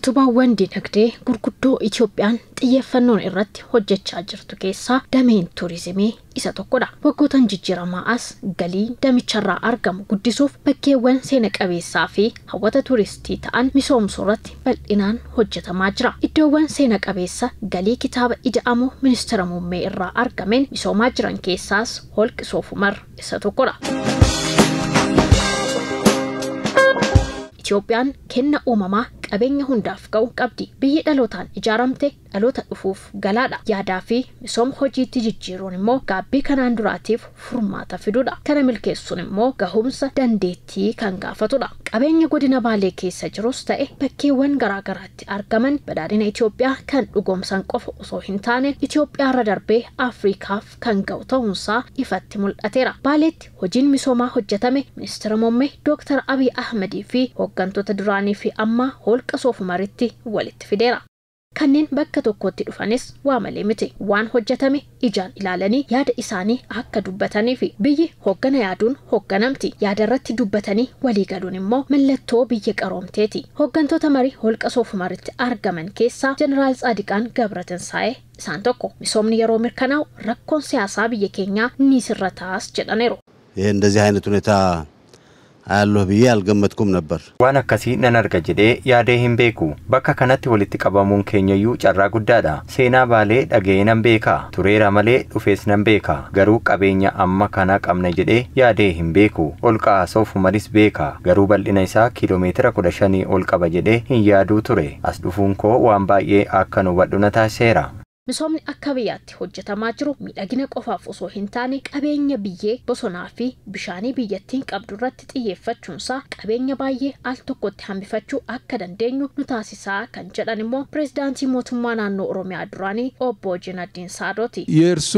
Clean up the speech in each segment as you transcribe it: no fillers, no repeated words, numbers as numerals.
utubaawwan dinagdee gurguddoo Itoophiyaan xiyyeeffannoon irratti hojjechaa jirtu keessaa dameen tuurizimii isa tokkodha. Waggoottan jijjiiramaa as galii damicharraa argamu guddisuuf bakkeewwan seena qabeessaa fi hawwata tuuristii ta'an misoomsuu irratti bal'inaan hojjetamaa jira. Iddoowwan seena qabeessa galii kitaaba ida'amu ministeera muummee irraa argameen misoomaa jiran keessaas holqi Soof Umar isa tokkodha. Itoophiyaan kenna uumamaa qabeenya hundaaf ga'u qabdi. Biyyi dhalootaan ijaaramte dhaloota dhufuuf galaadha. Yaadaa fi misooma hojiitti jijjiiruun immoo gaabbii kanaan duraatiif furmaata fiduudha. Kana milkeessuun immoo gahumsa dandeettii kan gaafatudha. Qabeenya godina Baalee keessa jirus ta'e bakkeewwan garaagaraatti argaman badhaadhina Itoophiyaa kan dhugoomsan qofa osoo hin taane Itoophiyaarra darbee Afriikaaf kan ga'u ta'uunsaa ifatti mul'ateera. Baaleetti hojiin misoomaa hojjetame ministeera muummee Dr. Abiy Ahmedii fi hooggantoota duraanii fi amma holqa Soof Umaritti walitti fideera. Kanneen bakka tokkotti dhufanis waa malee miti. Waan hojjetame ijaan ilaalanii yaada isaanii akka dubbatanii fi biyyi hooggana yaaduun hoogganamti. Yaada irratti dubbatanii walii galuun immoo mallattoo biyya qaroomteeti. Hooggantoota marii holqa Soof Umaritti argaman keessaa Jeneraal Tsaadiqaan Gabratinsaa'ee isaan tokko. Misoomni yeroo mirkanaa'u rakkoon siyaasaa biyya keenyaa ni sirrataas jedhaniiru. እንደዚህ አይነት ሁኔታ አያለሁ ብዬ አልገመትኩም ነበር ዋን አካሲ ነናርጋ ጀዴ ያዴ ሂምቤኩ በካ ከናቲ ወልቲ ቀባሙን ኬኛዩ ጨራ ጉዳዳ ሴና ባሌ ዳገየነን ቤካ ቱሬራ ማሌ ዱፌስነን ቤካ ገሩ ቀቤኛ አማ ካና ቀምነ ጀዴ ያዴ ሂምቤኩ ኦልቃ Soof Umaris ቤካ ገሩ በልዲና ኢሳ ኪሎሜትራ 15 ኦልቀባ ጀዴ ሂያዱ ቱሬ አስዱፉን ኮ ዋን ባዬ አከኑ ወዱነታ ሴራ Misoomni akka biyyaatti hojjetamaa jiru miidhagina qofaaf osoo hin taane qabeenya biyyee bosonaa fi bishaanii biyyattiin qabdu irratti xiyyeeffachuunsaa qabeenya baay'ee al tokkotti hambifachuu akka dandeenyu nu taasisaa kan jedhan immoo pirezidaantii mootummaa naannoo Oromiyaa duraanii obbo Jinaddiin Saadooti. የእርሶ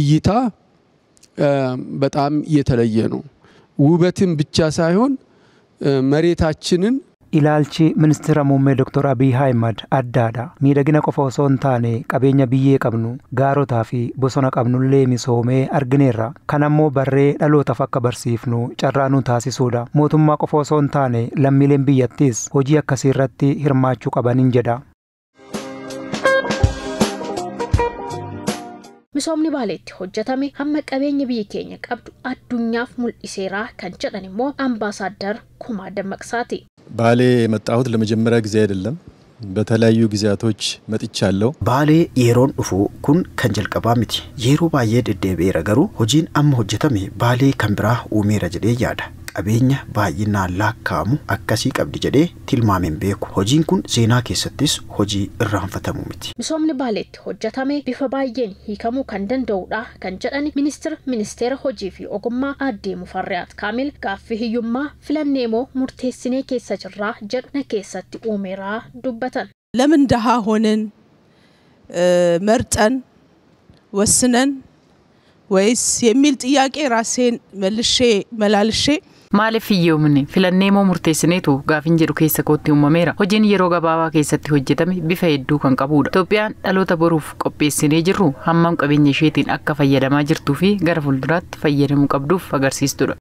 እይታ በጣም የተለየ ነው። ውበትን ብቻ ሳይሆን መሬታችንን ilaalchi ministeera muummee Dr. Abiy Ahmed addaadha. Miidhagina qofa osoo hin taane qabeenya biyyee qabnu gaarotaa fi bosona qabnullee misoomee argineerra. Kan ammoo barree dhalootaaf akka barsiifnu carraa nu taasisuudha. Mootummaa qofa osoo hin taane lammiileen biyyattis hojii akkasii irratti hirmaachuu qabanin jedha. Misoomni Baaleetti hojjetame hamma qabeenya biyya keenya qabdu addunyaaf mul'iseera kan jedhan immoo አምባሳደር ኩማ ደመቅሳቲ ባሌ የመጣሁት ለመጀመሪያ ጊዜ አይደለም በተለያዩ ጊዜያቶች መጥቻለሁ ባሌ የሮን ኡፉ ኩን ከንጀልቀባ ሚቲ የሮ ባየ ደደቤራ ገሩ ሆጂን አም ሆጀተሜ ባሌ ከምብራ ኡሜራ ጀዴ ያዳ qabeenya baay'inaa laakkaa'amu akkasii qabdi jedhee tilmaameen beeku. Hojiin kun seenaa keessattis hojii irraanfatamu miti. Misoomni Baaleetti hojjetame bifa baay'een hiikamuu kan danda'udha kan jedhani ministeera hojii fi ogummaa aadde Mufarriyaat Kaamil gaaffii hiyyummaa filannee moo murteessinee keessa jirraa jedhna keessatti uumeeraa dubbatan. ለምን ደሃ ሆነን መርጠን ወስነን ወይስ የሚል ጥያቄ ራሴን መላልሼ Maaliif hiyyoomne filannee moo murteessineetu gaafin jedhu keessa kootti uumameera. Hojiin yeroo gabaabaa keessatti hojjetame bifa hedduu kan qabudha. Itoophiyaan dhaloota boruuf qopheessinee jirru hammam qabeenya isheetiin akka fayyadamaa jirtuu fi gara fuulduraatti fayyadamuu qabduuf agarsiistudha.